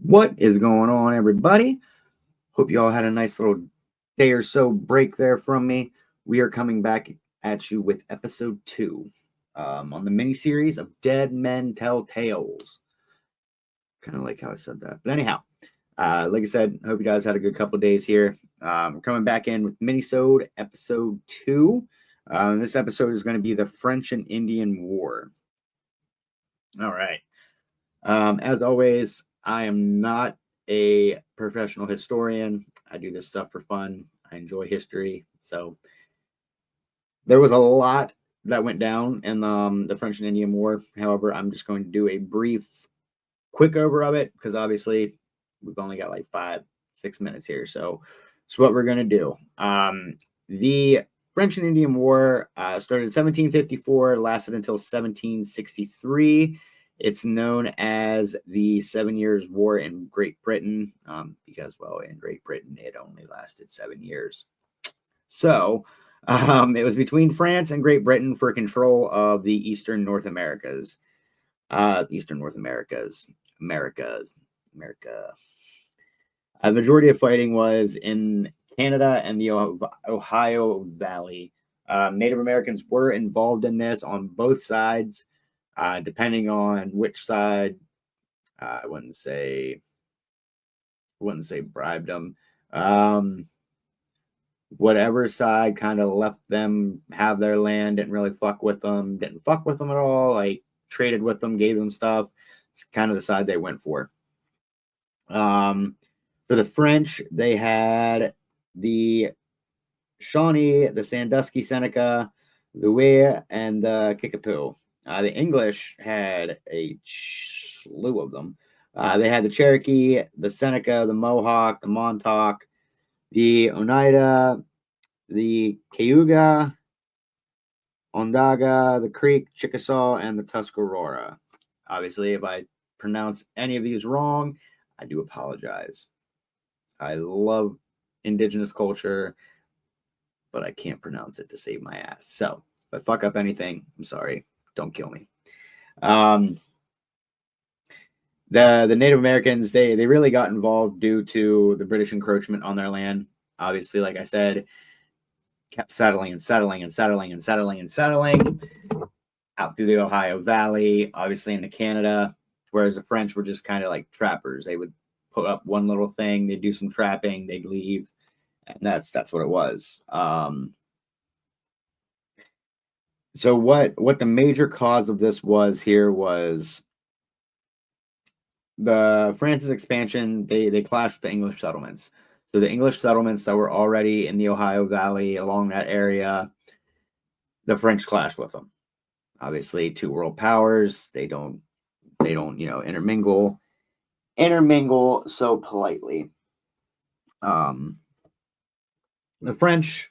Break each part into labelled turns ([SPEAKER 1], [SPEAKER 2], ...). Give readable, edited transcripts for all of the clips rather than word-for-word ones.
[SPEAKER 1] What is going on, everybody? Hope you all had a nice little day or so break there from me. We are coming back at you with episode 2 on the mini series of Dead Men Tell Tales. Kind of like how I said that. But anyhow, like I said, hope you guys had a good couple days here. We're coming back in with Minisode episode 2. This episode is going to be the French and Indian War. All right. As always, I am not a professional historian. I do this stuff for fun. I enjoy history. So there was a lot that went down in the French and Indian War. However, I'm just going to do a brief, quick over of it because obviously we've only got like 5-6 minutes here. So it's what we're going to do. The French and Indian War started in 1754, lasted until 1763. It's known as the 7 Years' War in Great Britain because, well, in Great Britain, it only lasted 7 years. So it was between France and Great Britain for control of the Eastern North Americas. America. The majority of fighting was in Canada and the Ohio Valley. Native Americans were involved in this on both sides. Depending on which side, I wouldn't say bribed them. Whatever side kind of left them have their land, didn't really fuck with them, at all, like traded with them, gave them stuff. It's kind of the side they went for. For the French, they had the Shawnee, the Sandusky Seneca, the Wea, and the Kickapoo. The English had a slew of them. They had the Cherokee, the Seneca, the Mohawk, the Montauk, the Oneida, the Cayuga, Onondaga, the Creek, Chickasaw, and the Tuscarora. Obviously, if I pronounce any of these wrong, I do apologize. I love indigenous culture, but I can't pronounce it to save my ass. So if I fuck up anything, I'm sorry. Don't kill me. The Native Americans, they really got involved due to the British encroachment on their land. Obviously, like I said, kept settling out through the Ohio Valley, obviously into Canada, whereas the French were just kind of like trappers. They would put up one little thing, they'd do some trapping, they'd leave, and that's what it was. So what the major cause of this was here was the France's expansion. They clashed with the English settlements. So the English settlements that were already in the Ohio Valley along that area, the French clashed with them. Obviously, two world powers. They don't intermingle so politely. The French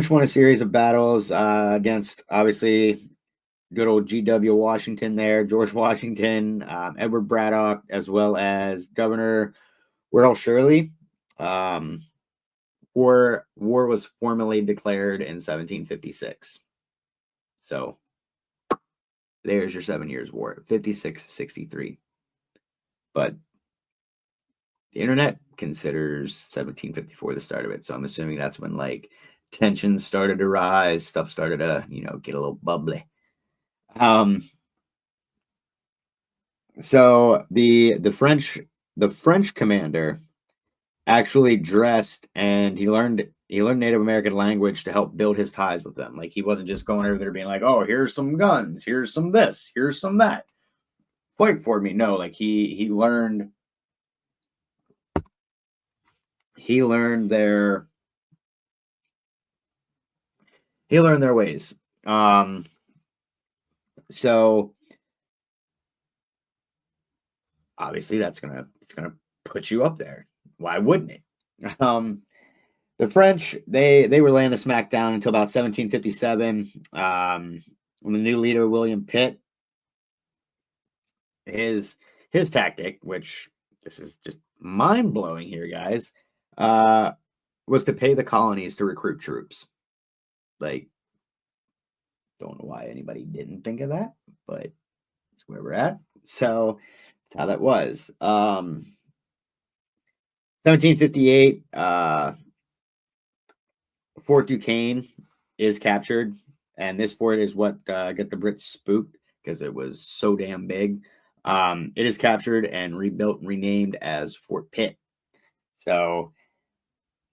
[SPEAKER 1] won a series of battles against, obviously, good old G.W. Washington there, George Washington, Edward Braddock, as well as Governor Will Shirley. War was formally declared in 1756. So there's your 7 Years' War, 56-63. But the internet considers 1754 the start of it. So I'm assuming that's when like tensions started to rise, stuff started to, get a little bubbly. So the French commander actually dressed, and he learned Native American language to help build his ties with them. Like he wasn't just going over there being like, "Oh, here's some guns, here's some this, here's some that. Fight for me." No, like he learned their ways. So obviously it's gonna put you up there. Why wouldn't it? The French, they were laying the smack down until about 1757. When the new leader, William Pitt, his tactic, which this is just mind blowing here, guys, was to pay the colonies to recruit troops. Like, don't know why anybody didn't think of that, but it's where we're at. So how that was. 1758, Fort Duquesne is captured, and this fort is what got the Brits spooked because it was so damn big. It is captured and rebuilt and renamed as Fort Pitt. So,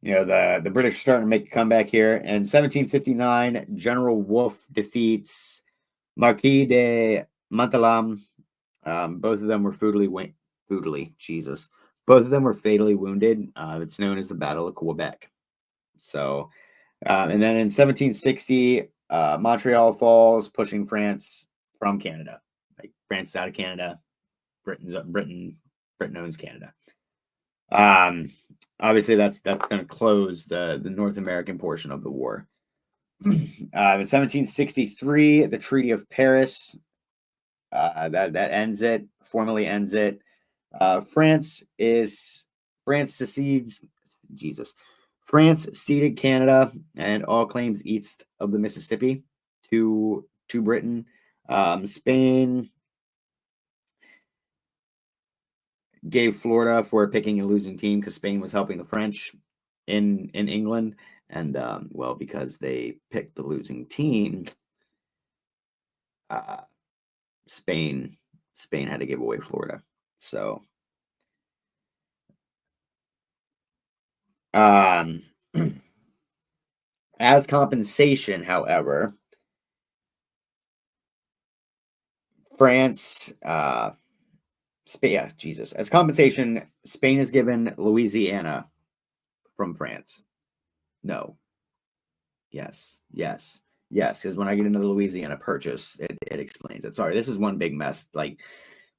[SPEAKER 1] the British are starting to make a comeback here. In 1759, General Wolfe defeats Marquis de Montcalm. Both of them were Jesus. Both of them were fatally wounded. It's known as the Battle of Quebec. So, and then in 1760, Montreal falls, pushing France from Canada. Like France is out of Canada, Britain owns Canada. Obviously, that's going to close the North American portion of the war. In 1763, the Treaty of Paris that ends it, formally ends it. France secedes. Jesus. France ceded Canada and all claims east of the Mississippi to Britain. Spain gave Florida for picking a losing team because Spain was helping the French in England, and because they picked the losing team, Spain had to give away Florida. So, as compensation, however, France, as compensation, Spain is given Louisiana from France. No. Yes. Because when I get into the Louisiana Purchase, it explains it. Sorry, this is one big mess. Like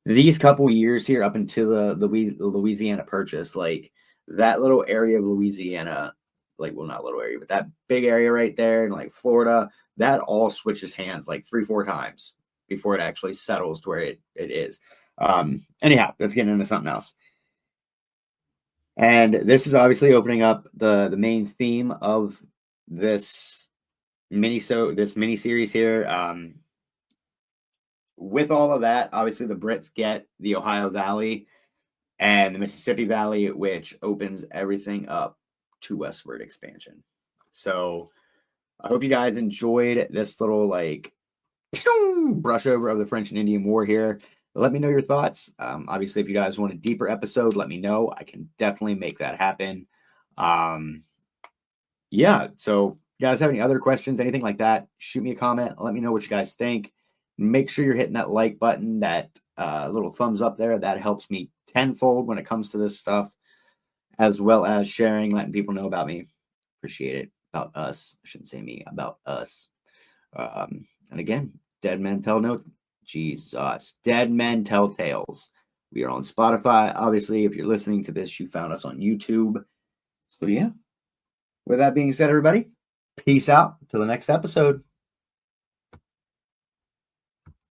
[SPEAKER 1] these couple years here up until the Louisiana Purchase, like that little area of Louisiana, not little area, but that big area right there, and like Florida, that all switches hands like 3-4 times before it actually settles to where it is. Anyhow, let's get into something else. And this is obviously opening up the main theme of this mini series here. With all of that, obviously the Brits get the Ohio Valley and the Mississippi Valley, which opens everything up to westward expansion. So I hope you guys enjoyed this little brush over of the French and Indian War here. Let me know your thoughts. Obviously, if you guys want a deeper episode, let me know. I can definitely make that happen. Yeah, so you guys have any other questions, anything like that, shoot me a comment. Let me know what you guys think. Make sure you're hitting that like button, that little thumbs up there. That helps me tenfold when it comes to this stuff, as well as sharing, letting people know about me. Appreciate it. About us. I shouldn't say me, about us. And again, Dead Men Tell No... Jesus. Dead Men Tell Tales. We are on Spotify. Obviously, if you're listening to this, you found us on YouTube. So yeah. With that being said, everybody, peace out till the next episode.